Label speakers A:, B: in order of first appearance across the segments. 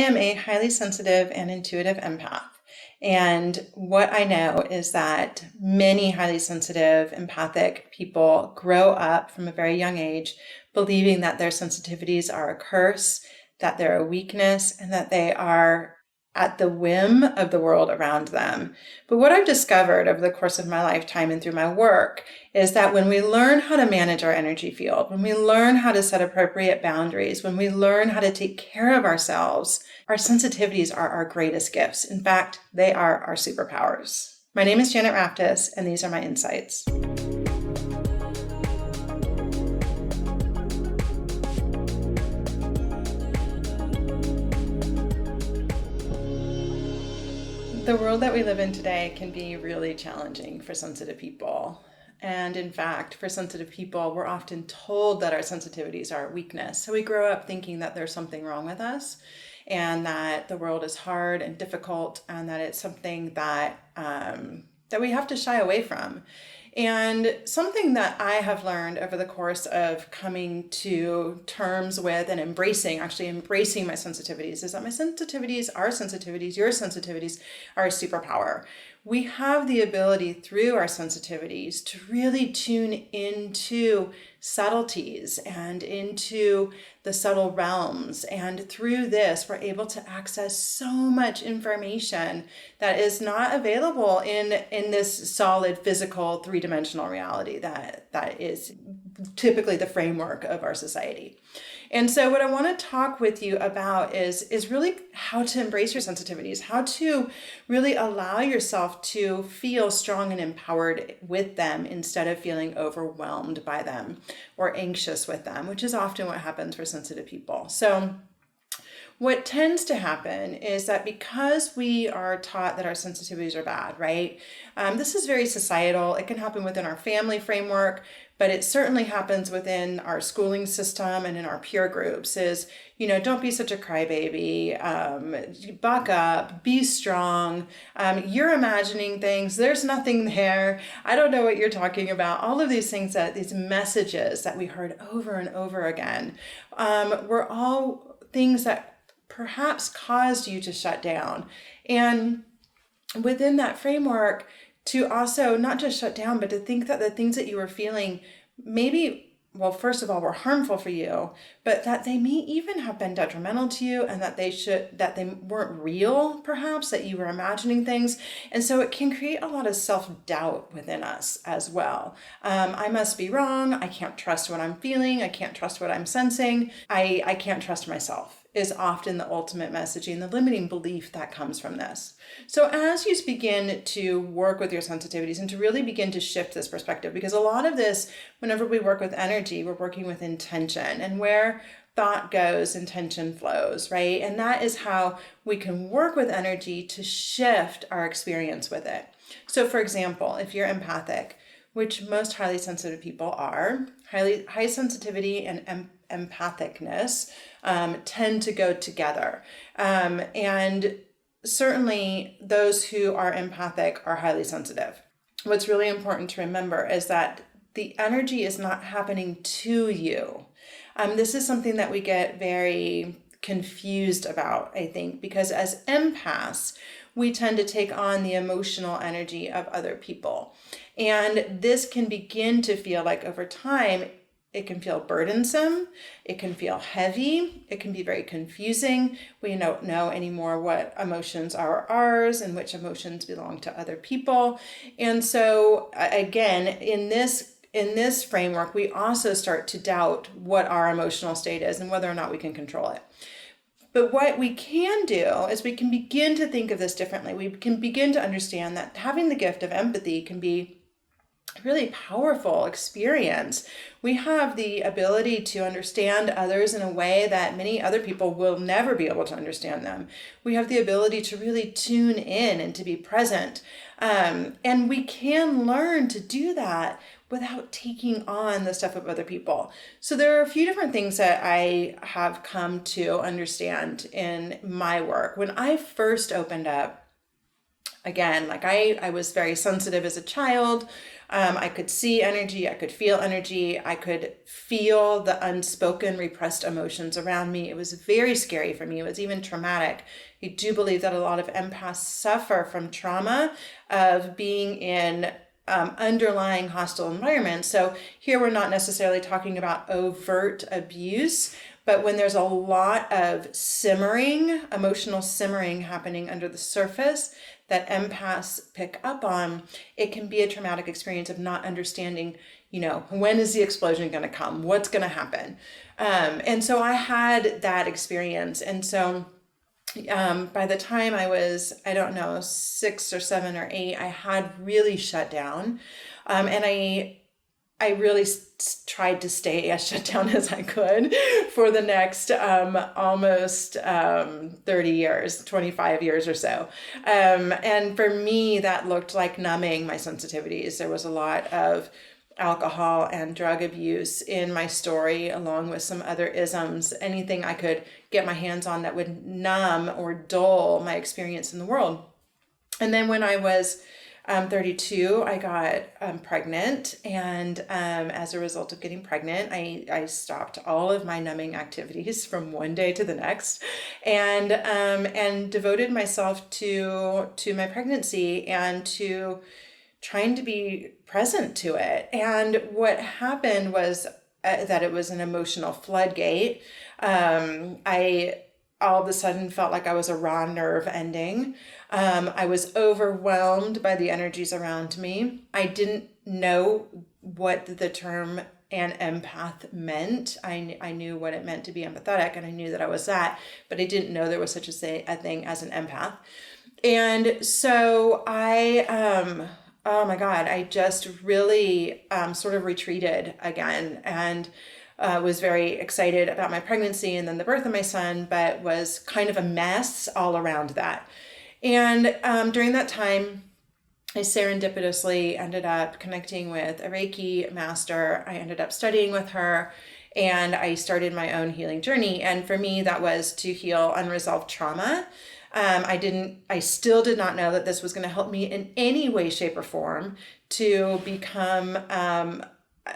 A: am a highly sensitive and intuitive empath. And what I know is that many highly sensitive, empathic people grow up from a very young age believing that their sensitivities are a curse, that they're a weakness, and that they are at the whim of the world around them. But what I've discovered over the course of my lifetime and through my work is that when we learn how to manage our energy field, when we learn how to set appropriate boundaries, when we learn how to take care of ourselves, our sensitivities are our greatest gifts. In fact, they are our superpowers. My name is Janet Raftis, and these are my insights. The world that we live in today can be really challenging for sensitive people. And in fact, for sensitive people, we're often told that our sensitivities are a weakness. So we grow up thinking that there's something wrong with us and that the world is hard and difficult and that it's something that we have to shy away from. And something that I have learned over the course of coming to terms with and embracing my sensitivities is that my sensitivities, our sensitivities, your sensitivities are a superpower. We have the ability through our sensitivities to really tune into subtleties and into the subtle realms. And through this, we're able to access so much information that is not available in this solid physical three-dimensional reality that is typically the framework of our society. And so what I want to talk with you about is really how to embrace your sensitivities, how to really allow yourself to feel strong and empowered with them instead of feeling overwhelmed by them or anxious with them, which is often what happens for sensitive people. So what tends to happen is that because we are taught that our sensitivities are bad, right? This is very societal. It can happen within our family framework, but it certainly happens within our schooling system and in our peer groups is, don't be such a crybaby, buck up, be strong, you're imagining things, there's nothing there, I don't know what you're talking about. All of these things, these messages that we heard over and over again, were all things that perhaps caused you to shut down. And within that framework, to also not just shut down, but to think that the things that you were feeling first of all, were harmful for you, but that they may even have been detrimental to you and that they weren't real, perhaps, that you were imagining things. And so it can create a lot of self-doubt within us as well. I must be wrong. I can't trust what I'm feeling. I can't trust what I'm sensing. I can't trust myself is often the ultimate messaging, the limiting belief that comes from this. So as you begin to work with your sensitivities and to really begin to shift this perspective, because a lot of this, whenever we work with energy, we're working with intention, and where thought goes, intention flows, right? And that is how we can work with energy to shift our experience with it. So for example, if you're empathic, which most highly sensitive people are, high sensitivity and empathicness tend to go together. And certainly those who are empathic are highly sensitive. What's really important to remember is that the energy is not happening to you. This is something that we get very confused about, I think, because as empaths, we tend to take on the emotional energy of other people. And this can begin to feel like over time, it can feel burdensome, it can feel heavy, it can be very confusing. We don't know anymore what emotions are ours and which emotions belong to other people. And so again, in this framework, we also start to doubt what our emotional state is and whether or not we can control it. But what we can do is we can begin to think of this differently. We can begin to understand that having the gift of empathy can be really powerful experience. We have the ability to understand others in a way that many other people will never be able to understand them. We have the ability to really tune in and to be present. And we can learn to do that without taking on the stuff of other people. So there are a few different things that I have come to understand in my work. When I first opened up Again, like I was very sensitive as a child. I could see energy, I could feel energy, I could feel the unspoken, repressed emotions around me. It was very scary for me. It was even traumatic. I do believe that a lot of empaths suffer from trauma of being in underlying hostile environments. So here we're not necessarily talking about overt abuse, but when there's a lot of simmering, emotional simmering happening under the surface that empaths pick up on, it can be a traumatic experience of not understanding, when is the explosion going to come? What's going to happen? And so I had that experience. And so by the time I was, 6 or 7 or 8, I had really shut down. And I really tried to stay as shut down as I could for the next almost 30 years, 25 years or so. And for me, that looked like numbing my sensitivities. There was a lot of alcohol and drug abuse in my story, along with some other isms, anything I could get my hands on that would numb or dull my experience in the world. And then when I was 32, I got pregnant, and as a result of getting pregnant, I stopped all of my numbing activities from one day to the next, and devoted myself to my pregnancy and to trying to be present to it. And what happened was that it was an emotional floodgate. I all of a sudden felt like I was a raw nerve ending. I was overwhelmed by the energies around me. I didn't know what the term an empath meant. I knew what it meant to be empathetic, and I knew that I was that, but I didn't know there was such a thing as an empath. And so oh my God, I just really sort of retreated again, and was very excited about my pregnancy and then the birth of my son, but was kind of a mess all around that. And during that time, I serendipitously ended up connecting with a Reiki master. I ended up studying with her, and I started my own healing journey. And for me, that was to heal unresolved trauma. I still did not know that this was going to help me in any way, shape, or form to become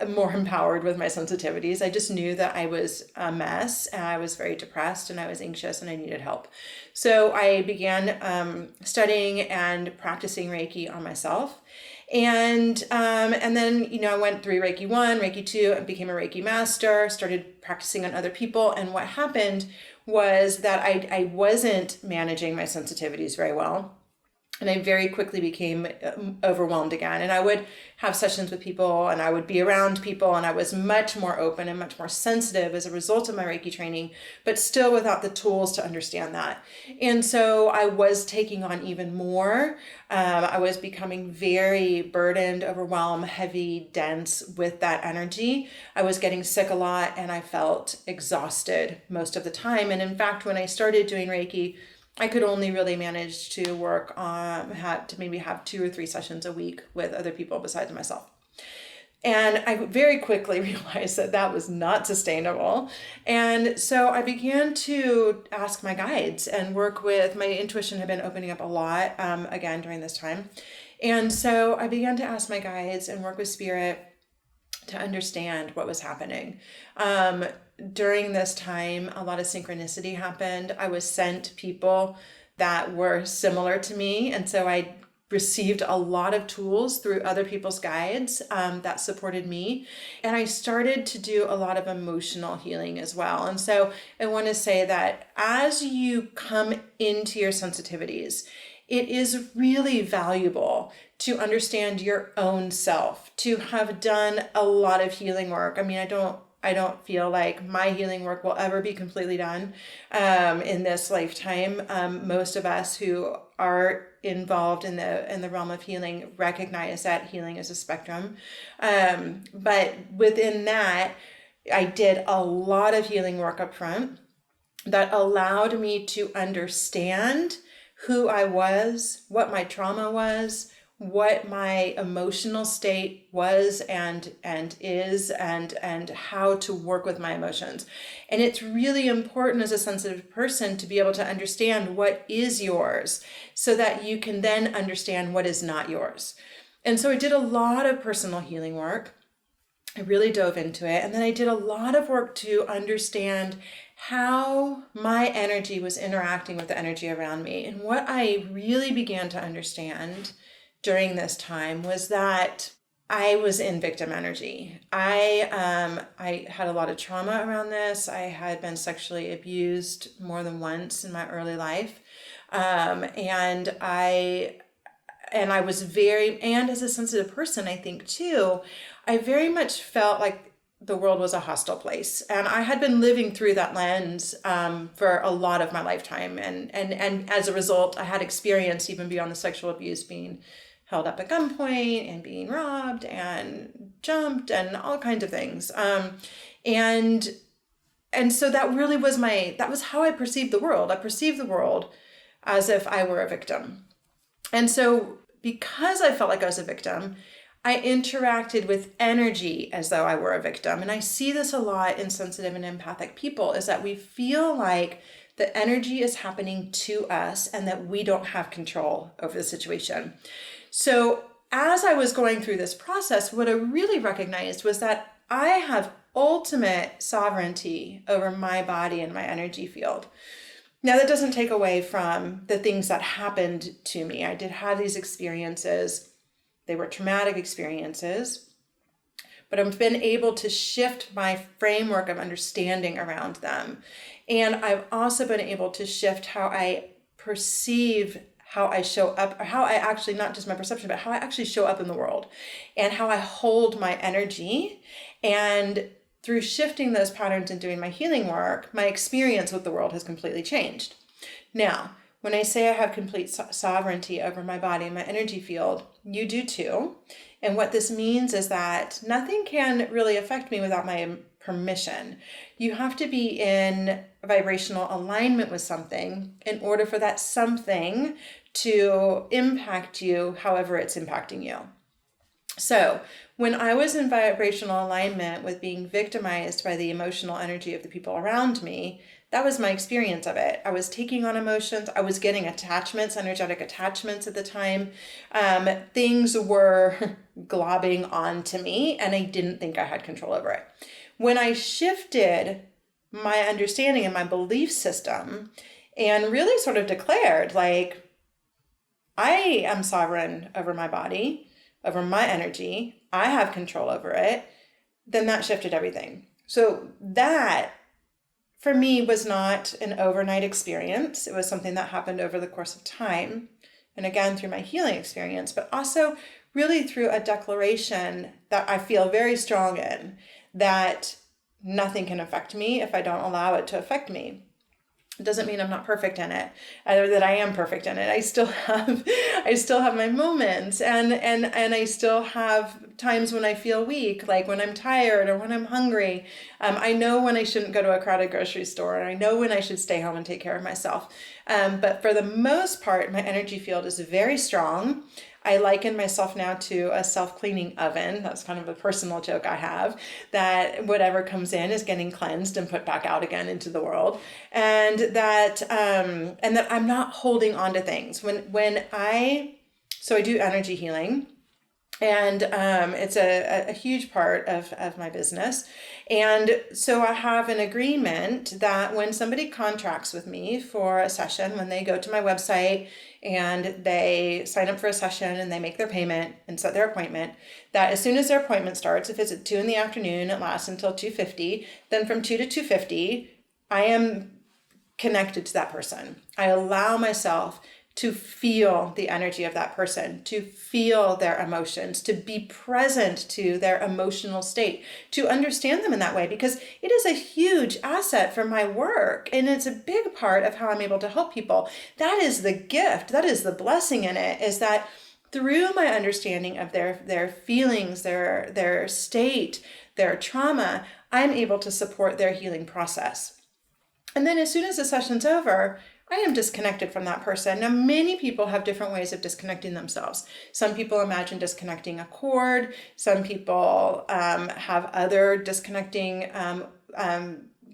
A: more empowered with my sensitivities. I just knew that I was a mess, and I was very depressed, and I was anxious, and I needed help. So I began studying and practicing Reiki on myself. And then, I went through Reiki 1, Reiki 2, and became a Reiki master, started practicing on other people. And what happened was that I wasn't managing my sensitivities very well. And I very quickly became overwhelmed again. And I would have sessions with people, and I would be around people, and I was much more open and much more sensitive as a result of my Reiki training, but still without the tools to understand that. And so I was taking on even more. I was becoming very burdened, overwhelmed, heavy, dense with that energy. I was getting sick a lot, and I felt exhausted most of the time. And in fact, when I started doing Reiki, I could only really manage to work on, had to maybe have 2 or 3 sessions a week with other people besides myself. And I very quickly realized that that was not sustainable. And so I began to ask my guides and work with, my intuition had been opening up a lot again during this time. And so I began to ask my guides and work with spirit to understand what was happening. During this time, a lot of synchronicity happened. I was sent people that were similar to me. And so I received a lot of tools through other people's guides that supported me. And I started to do a lot of emotional healing as well. And so I want to say that as you come into your sensitivities, it is really valuable to understand your own self, to have done a lot of healing work. I mean, I don't feel like my healing work will ever be completely done in this lifetime. Most of us who are involved in the realm of healing recognize that healing is a spectrum. But within that, I did a lot of healing work up front that allowed me to understand who I was, what my trauma was, what my emotional state was and is, and how to work with my emotions. And it's really important as a sensitive person to be able to understand what is yours so that you can then understand what is not yours. And so I did a lot of personal healing work. I really dove into it. And then I did a lot of work to understand how my energy was interacting with the energy around me. And what I really began to understand during this time was that I was in victim energy. I had a lot of trauma around this. I had been sexually abused more than once in my early life. And I was and as a sensitive person, I think too, I very much felt like the world was a hostile place. And I had been living through that lens for a lot of my lifetime. And as a result, I had experienced, even beyond the sexual abuse, being held up at gunpoint and being robbed and jumped and all kinds of things. And so that really was that was how I perceived the world. I perceived the world as if I were a victim. And so because I felt like I was a victim, I interacted with energy as though I were a victim. And I see this a lot in sensitive and empathic people, is that we feel like the energy is happening to us and that we don't have control over the situation. So as I was going through this process, what I really recognized was that I have ultimate sovereignty over my body and my energy field. Now, that doesn't take away from the things that happened to me. I did have these experiences. They were traumatic experiences, but I've been able to shift my framework of understanding around them. And I've also been able to shift how I perceive how I show up, or how I actually, not just my perception, but how I actually show up in the world and how I hold my energy. And through shifting those patterns and doing my healing work, my experience with the world has completely changed. Now, when I say I have complete sovereignty over my body and my energy field, you do too. And what this means is that nothing can really affect me without my permission. You have to be in vibrational alignment with something in order for that something to impact you however it's impacting you. So when I was in vibrational alignment with being victimized by the emotional energy of the people around me, that was my experience of it. I was taking on emotions. I was getting attachments, energetic attachments at the time. Things were globbing onto me, and I didn't think I had control over it. When I shifted my understanding and my belief system and really sort of declared, like, I am sovereign over my body, over my energy, I have control over it, then that shifted everything. So that, for me, was not an overnight experience. It was something that happened over the course of time. And again, through my healing experience, but also really through a declaration that I feel very strong in, that nothing can affect me if I don't allow it to affect me. It doesn't mean I'm not perfect in it, or that I am perfect in it. I still have my moments, and I still have times when I feel weak, like when I'm tired or when I'm hungry. I know when I shouldn't go to a crowded grocery store, and I know when I should stay home and take care of myself. But for the most part, my energy field is very strong. I liken myself now to a self-cleaning oven. That's kind of a personal joke I have, that whatever comes in is getting cleansed and put back out again into the world. And that I'm not holding on to things. So I do energy healing, and it's a huge part of my business. And so I have an agreement that when somebody contracts with me for a session, when they go to my website and they sign up for a session and they make their payment and set their appointment, that as soon as their appointment starts, if it's at 2 p.m, it lasts until 2:50, then from 2 to 2:50, I am connected to that person. I allow myself to feel the energy of that person, to feel their emotions, to be present to their emotional state, to understand them in that way, because it is a huge asset for my work. And it's a big part of how I'm able to help people. That is the gift. That is the blessing in it, is that through my understanding of their feelings, their state, their trauma, I'm able to support their healing process. And then as soon as the session's over, I am disconnected from that person. Now, many people have different ways of disconnecting themselves. Some people imagine disconnecting a cord. Some people have other disconnecting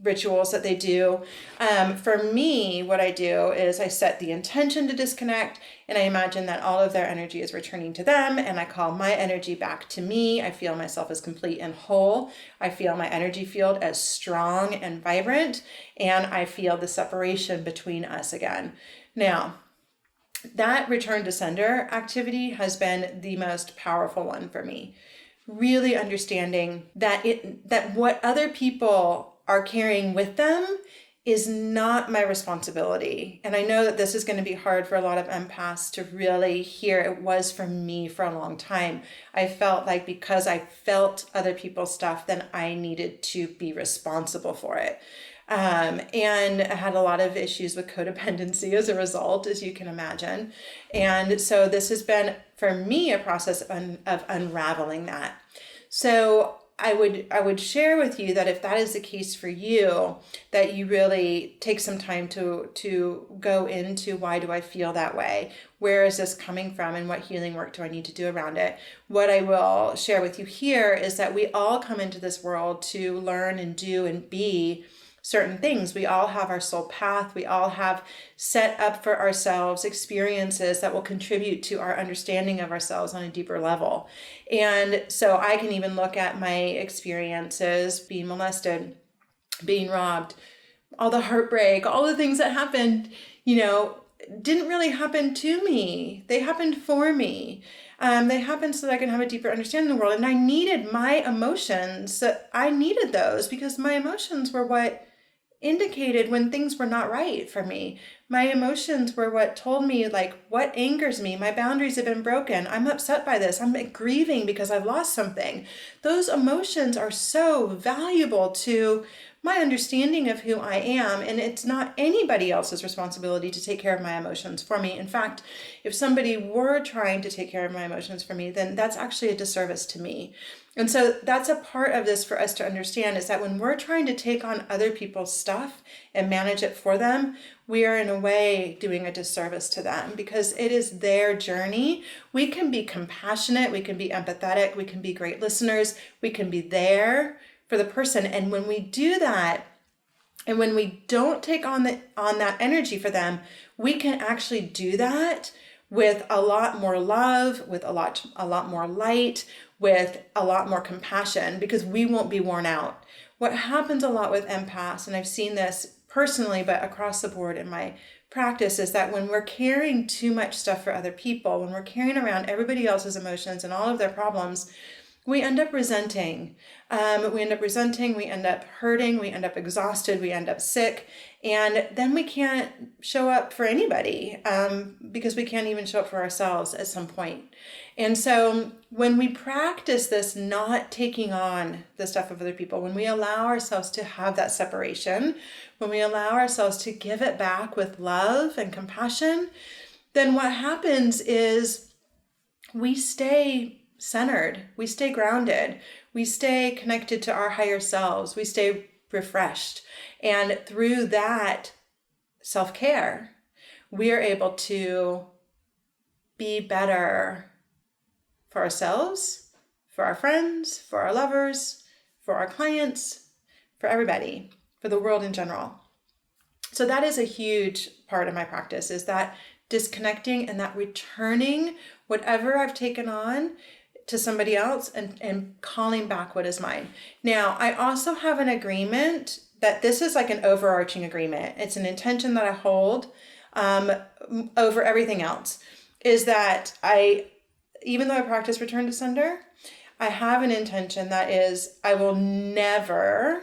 A: rituals that they do. For me, what I do is I set the intention to disconnect, and I imagine that all of their energy is returning to them, and I call my energy back to me. I feel myself as complete and whole. I feel my energy field as strong and vibrant, and I feel the separation between us again. Now, that return to sender activity has been the most powerful one for me. Really understanding that what other people are carrying with them is not my responsibility. And I know that this is going to be hard for a lot of empaths to really hear. It was for me for a long time. I felt like because I felt other people's stuff, then I needed to be responsible for it. And I had a lot of issues with codependency as a result, as you can imagine. And so this has been, for me, a process of unraveling that. So I would share with you that if that is the case for you, that you really take some time to go into, why do I feel that way? Where is this coming from, and what healing work do I need to do around it? What I will share with you here is that we all come into this world to learn and do and be certain things. We all have our soul path. We all have set up for ourselves experiences that will contribute to our understanding of ourselves on a deeper level. And so I can even look at my experiences, being molested, being robbed, all the heartbreak, all the things that happened, didn't really happen to me. They happened for me. They happened so that I can have a deeper understanding of the world. And I needed my emotions. I needed those because my emotions were what indicated when things were not right for me. My emotions were what told me, like, what angers me. My boundaries have been broken. I'm upset by this. I'm grieving because I've lost something. Those emotions are so valuable to my understanding of who I am, and it's not anybody else's responsibility to take care of my emotions for me. In fact, if somebody were trying to take care of my emotions for me, then that's actually a disservice to me. And so that's a part of this for us to understand, is that when we're trying to take on other people's stuff and manage it for them, we are in a way doing a disservice to them because it is their journey. We can be compassionate, we can be empathetic, we can be great listeners, we can be there for the person. And when we do that, and when we don't take on that energy for them, we can actually do that with a lot more love, with a lot more light, with a lot more compassion, because we won't be worn out. What happens a lot with empaths, and I've seen this personally, but across the board in my practice, is that when we're carrying too much stuff for other people, when we're carrying around everybody else's emotions and all of their problems, we end up resenting. We end up hurting, we end up exhausted, we end up sick, and then we can't show up for anybody because we can't even show up for ourselves at some point. And so when we practice this, not taking on the stuff of other people, when we allow ourselves to have that separation, when we allow ourselves to give it back with love and compassion, then what happens is we stay centered, we stay grounded, we stay connected to our higher selves, we stay refreshed. And through that self-care, we are able to be better for ourselves, for our friends, for our lovers, for our clients, for everybody, for the world in general. So that is a huge part of my practice, is that disconnecting and that returning whatever I've taken on to somebody else and calling back what is mine. Now, I also have an agreement that this is like an overarching agreement. It's an intention that I hold over everything else, is that even though I practice return to sender, I have an intention that is, I will never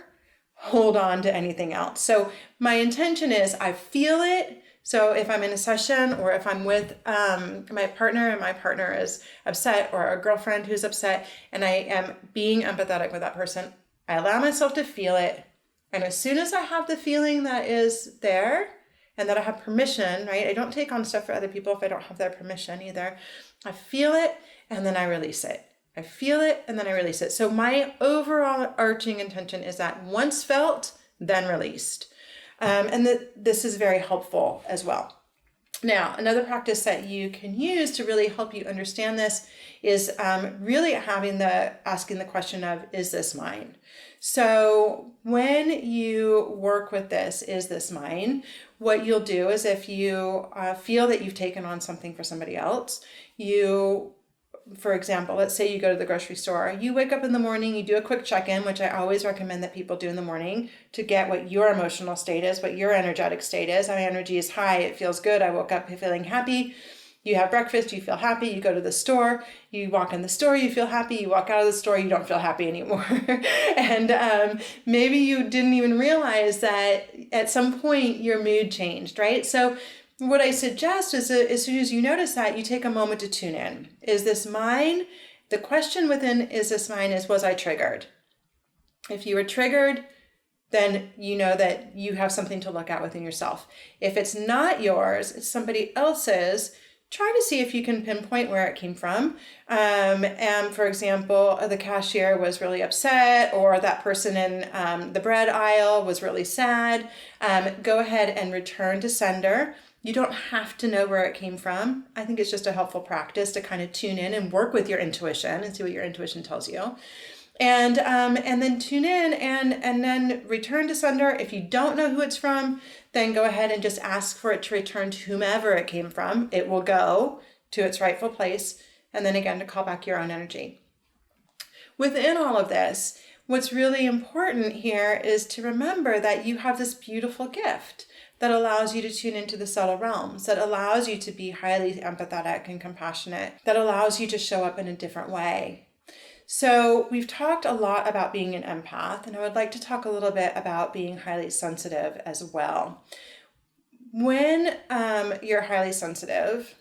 A: hold on to anything else. So my intention is, I feel it. So if I'm in a session, or if I'm with my partner and my partner is upset, or a girlfriend who's upset, and I am being empathetic with that person, I allow myself to feel it. And as soon as I have the feeling that is there, and that I have permission, right? I don't take on stuff for other people if I don't have their permission either. I feel it, and then I release it. I feel it, and then I release it. So my overall arching intention is that once felt, then released. And this is very helpful as well. Now, another practice that you can use to really help you understand this is really asking the question of, is this mine? So when you work with this, is this mine? What you'll do is if you feel that you've taken on something for somebody else, for example, let's say you go to the grocery store, you wake up in the morning, you do a quick check-in, which I always recommend that people do in the morning to get what your emotional state is, what your energetic state is. My energy is high, it feels good, I woke up feeling happy. You have breakfast, you feel happy, you go to the store, you walk in the store, you feel happy, you walk out of the store, you don't feel happy anymore. And maybe you didn't even realize that at some point your mood changed, right? So what I suggest is that as soon as you notice that, you take a moment to tune in. Is this mine? The question within is this mine is, was I triggered? If you were triggered, then you know that you have something to look at within yourself. If it's not yours, it's somebody else's, try to see if you can pinpoint where it came from. And for example, the cashier was really upset, or that person in the bread aisle was really sad. Go ahead and return to sender. You don't have to know where it came from. I think it's just a helpful practice to kind of tune in and work with your intuition and see what your intuition tells you. And then tune in and then return to sender. If you don't know who it's from, then go ahead and just ask for it to return to whomever it came from. It will go to its rightful place. And then again, to call back your own energy. Within all of this, what's really important here is to remember that you have this beautiful gift that allows you to tune into the subtle realms, that allows you to be highly empathetic and compassionate, that allows you to show up in a different way. So we've talked a lot about being an empath, and I would like to talk a little bit about being highly sensitive as well. When you're highly sensitive,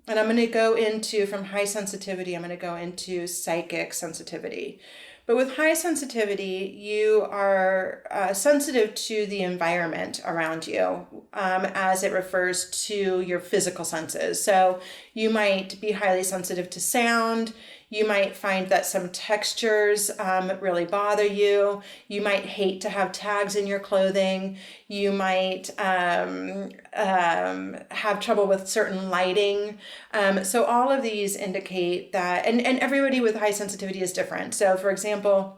A: and I'm going to go into, from high sensitivity, I'm going to go into psychic sensitivity. But with high sensitivity, you are sensitive to the environment around you as it refers to your physical senses. So you might be highly sensitive to sound. You might find that some textures really bother you. You might hate to have tags in your clothing. You might have trouble with certain lighting. So all of these indicate that, and everybody with high sensitivity is different. So for example,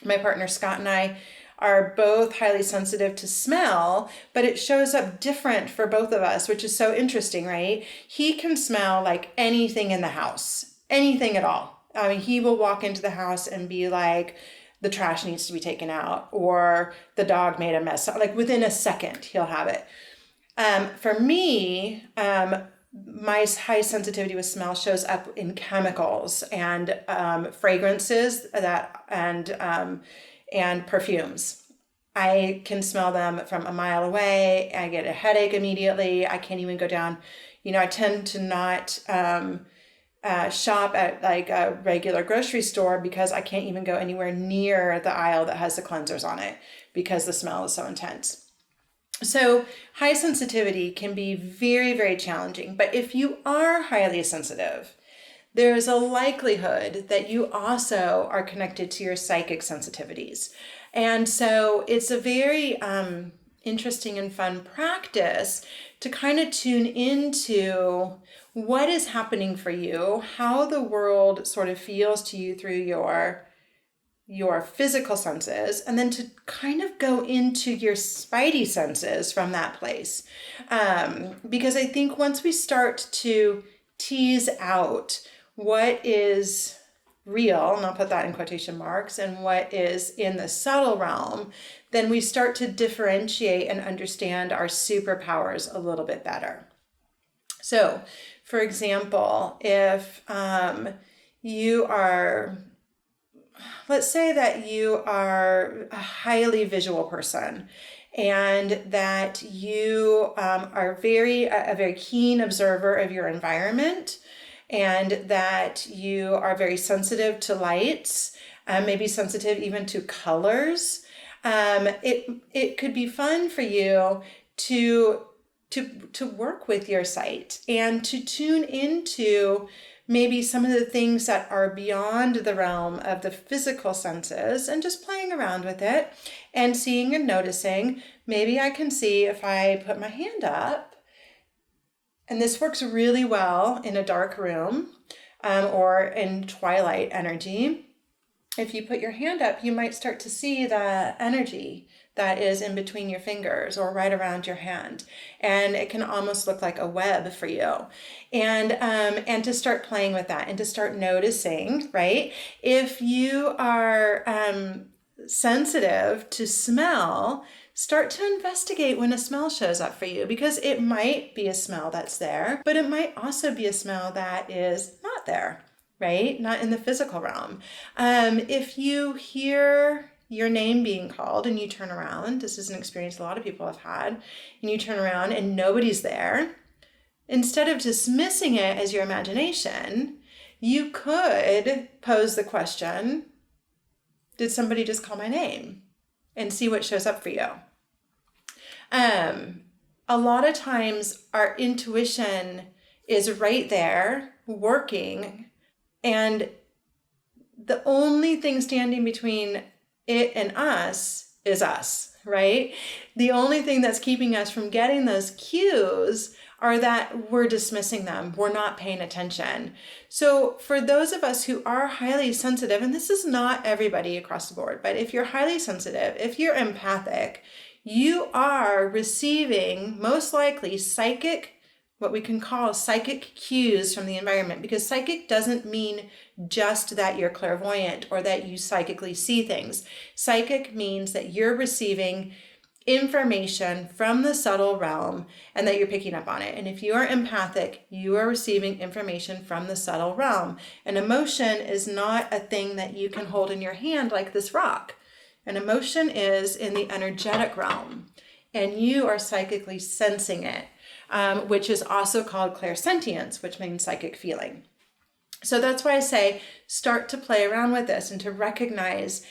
A: my partner Scott and I are both highly sensitive to smell, but it shows up different for both of us, which is so interesting, right? He can smell like anything in the house. Anything at all. I mean, he will walk into the house and be like, the trash needs to be taken out, or the dog made a mess. Like within a second, he'll have it. For me, my high sensitivity with smell shows up in chemicals and fragrances and perfumes. I can smell them from a mile away. I get a headache immediately. I can't even go down. I tend to not shop at like a regular grocery store because I can't even go anywhere near the aisle that has the cleansers on it because the smell is so intense. So high sensitivity can be very, very challenging. But if you are highly sensitive, there's a likelihood that you also are connected to your psychic sensitivities. And so it's a very interesting and fun practice to kind of tune into what is happening for you, how the world sort of feels to you through your physical senses, and then to kind of go into your spidey senses from that place. Because I think once we start to tease out what is real, and I'll put that in quotation marks, and what is in the subtle realm, then we start to differentiate and understand our superpowers a little bit better. So, for example, if you are, let's say that you are a highly visual person and that you are a very keen observer of your environment, and that you are very sensitive to lights, maybe sensitive even to colors, it could be fun for you to to work with your sight and to tune into maybe some of the things that are beyond the realm of the physical senses, and just playing around with it and seeing and noticing. Maybe I can see if I put my hand up, and this works really well in a dark room or in twilight energy. If you put your hand up, you might start to see the energy that is in between your fingers or right around your hand. And it can almost look like a web for you. And to start playing with that and to start noticing, right? If you are sensitive to smell, start to investigate when a smell shows up for you, because it might be a smell that's there, but it might also be a smell that is not there, right? Not in the physical realm. If you hear your name being called and you turn around, this is an experience a lot of people have had, and you turn around and nobody's there, instead of dismissing it as your imagination, you could pose the question, did somebody just call my name? And see what shows up for you. A lot of times our intuition is right there working, and the only thing standing between it and us is us, right? The only thing that's keeping us from getting those cues are that we're dismissing them. We're not paying attention. So for those of us who are highly sensitive, and this is not everybody across the board, but if you're highly sensitive, if you're empathic, you are receiving most likely psychic, what we can call psychic cues from the environment, because psychic doesn't mean just that you're clairvoyant or that you psychically see things. Psychic means that you're receiving information from the subtle realm and that you're picking up on it. And if you are empathic, you are receiving information from the subtle realm. An emotion is not a thing that you can hold in your hand like this rock. An emotion is in the energetic realm, and you are psychically sensing it, which is also called clairsentience, which means psychic feeling. So that's why I say start to play around with this and to recognize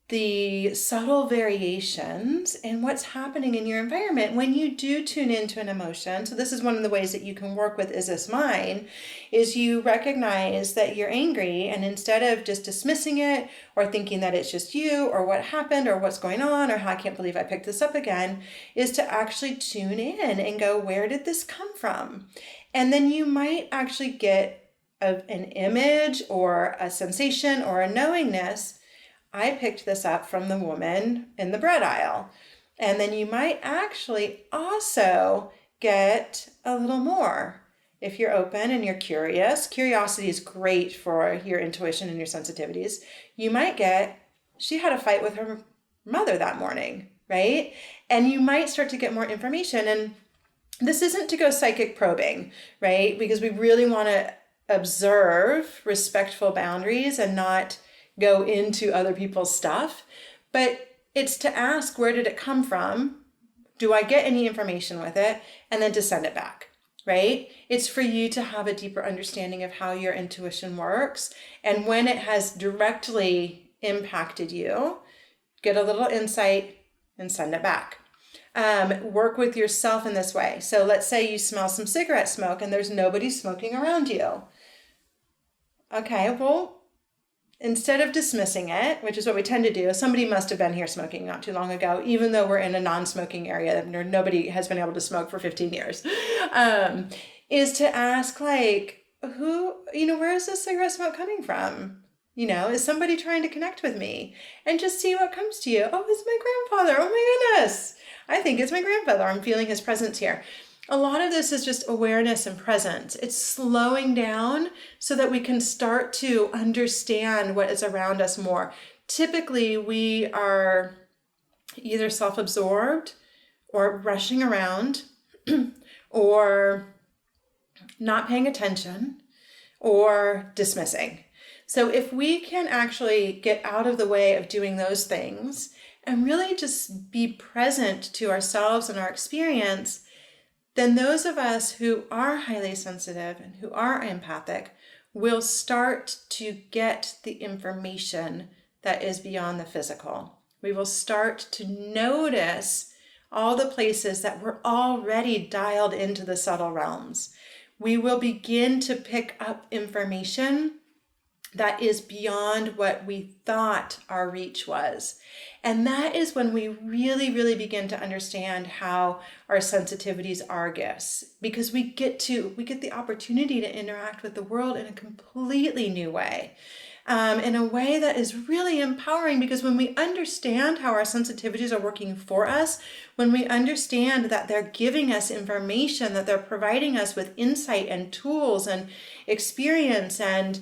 A: the subtle variations in what's happening in your environment when you do tune into an emotion. So this is one of the ways that you can work with Is This Mine? Is you recognize that you're angry, and instead of just dismissing it or thinking that it's just you or what happened or what's going on or how I can't believe I picked this up again, is to actually tune in and go, where did this come from? And then you might actually get an image or a sensation or a knowingness. I picked this up from the woman in the bread aisle. And then you might actually also get a little more. If you're open and you're curious, curiosity is great for your intuition and your sensitivities. You might get, she had a fight with her mother that morning, right? And you might start to get more information. And this isn't to go psychic probing, right? Because we really want to observe respectful boundaries and not go into other people's stuff, but it's to ask, where did it come from? Do I get any information with it? And then to send it back, right? It's for you to have a deeper understanding of how your intuition works. And when it has directly impacted you, get a little insight and send it back. Work with yourself in this way. So let's say you smell some cigarette smoke and there's nobody smoking around you. Okay, well, instead of dismissing it, which is what we tend to do, somebody must have been here smoking not too long ago, even though we're in a non-smoking area where nobody has been able to smoke for 15 years, is to ask, like, where is this cigarette smoke coming from? Is somebody trying to connect with me? And just see what comes to you. Oh, it's my grandfather. Oh my goodness. I think it's my grandfather. I'm feeling his presence here. A lot of this is just awareness and presence. It's slowing down so that we can start to understand what is around us more. Typically, we are either self-absorbed or rushing around or not paying attention or dismissing. So if we can actually get out of the way of doing those things and really just be present to ourselves and our experience, then those of us who are highly sensitive and who are empathic will start to get the information that is beyond the physical. We will start to notice all the places that we're already dialed into the subtle realms. We will begin to pick up information that is beyond what we thought our reach was. And that is when we really, really begin to understand how our sensitivities are gifts, because we get the opportunity to interact with the world in a completely new way. In a way that is really empowering, because when we understand how our sensitivities are working for us, when we understand that they're giving us information, that they're providing us with insight and tools and experience and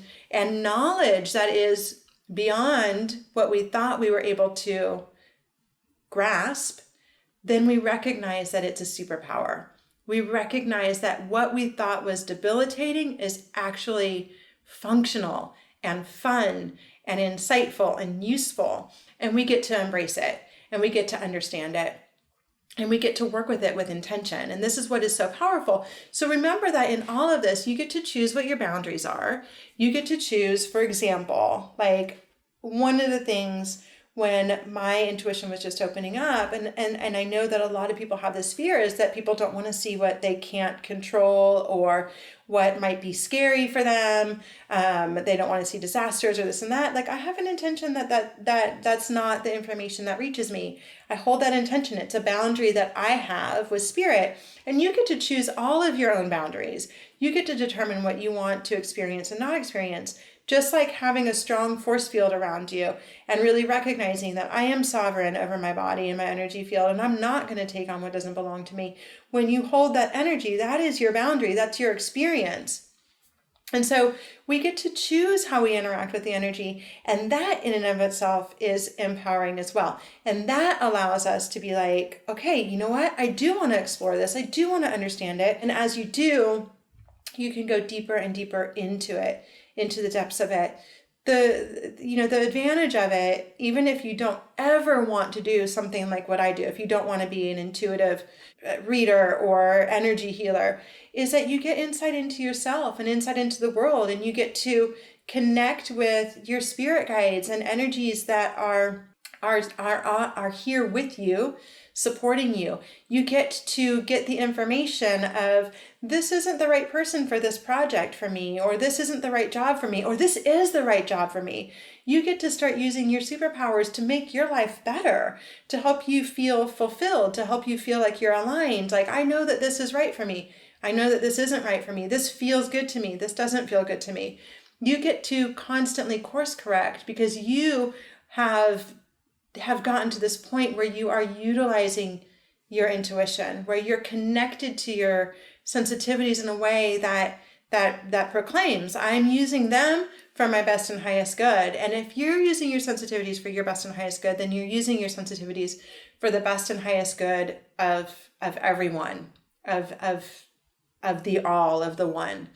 A: knowledge that is beyond what we thought we were able to grasp, then we recognize that it's a superpower. We recognize that what we thought was debilitating is actually functional and fun and insightful and useful. And we get to embrace it, and we get to understand it, and we get to work with it with intention. And this is what is so powerful. So remember that in all of this, you get to choose what your boundaries are. You get to choose, for example, like one of the things when my intuition was just opening up, and I know that a lot of people have this fear, is that people don't want to see what they can't control or what might be scary for them. They don't want to see disasters or this and that. Like, I have an intention that's not the information that reaches me. I hold that intention. It's a boundary that I have with spirit, and you get to choose all of your own boundaries. You get to determine what you want to experience and not experience. Just like having a strong force field around you and really recognizing that I am sovereign over my body and my energy field, and I'm not going to take on what doesn't belong to me. When you hold that energy, that is your boundary. That's your experience. And so we get to choose how we interact with the energy, and that in and of itself is empowering as well. And that allows us to be like, okay, you know what? I do want to explore this. I do want to understand it. And as you do, you can go deeper and deeper into it, into the depths of it. The advantage of it, even if you don't ever want to do something like what I do, if you don't want to be an intuitive reader or energy healer, is that you get insight into yourself and insight into the world, and you get to connect with your spirit guides and energies that are here with you, supporting you. You get to get the information of, this isn't the right person for this project for me, or this isn't the right job for me, or this is the right job for me. You get to start using your superpowers to make your life better, to help you feel fulfilled, to help you feel like you're aligned. Like, I know that this is right for me. I know that this isn't right for me. This feels good to me. This doesn't feel good to me. You get to constantly course correct, because you have gotten to this point where you are utilizing your intuition, where you're connected to your sensitivities in a way that proclaims, I'm using them for my best and highest good. And if you're using your sensitivities for your best and highest good, then you're using your sensitivities for the best and highest good of everyone, of the all, of the one.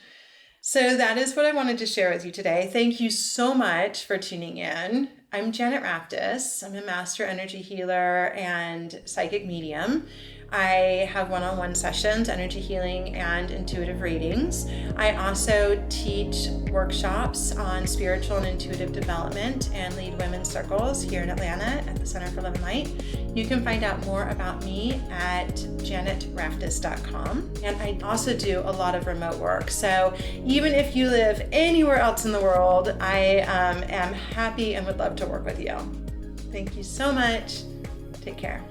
A: So that is what I wanted to share with you today. Thank you so much for tuning in. I'm Janet Raftis. I'm a master energy healer and psychic medium. I have one-on-one sessions, energy healing, and intuitive readings. I also teach workshops on spiritual and intuitive development and lead women's circles here in Atlanta at the Center for Love and Light. You can find out more about me at janetraftis.com. And I also do a lot of remote work. So even if you live anywhere else in the world, I am happy and would love to work with you. Thank you so much. Take care.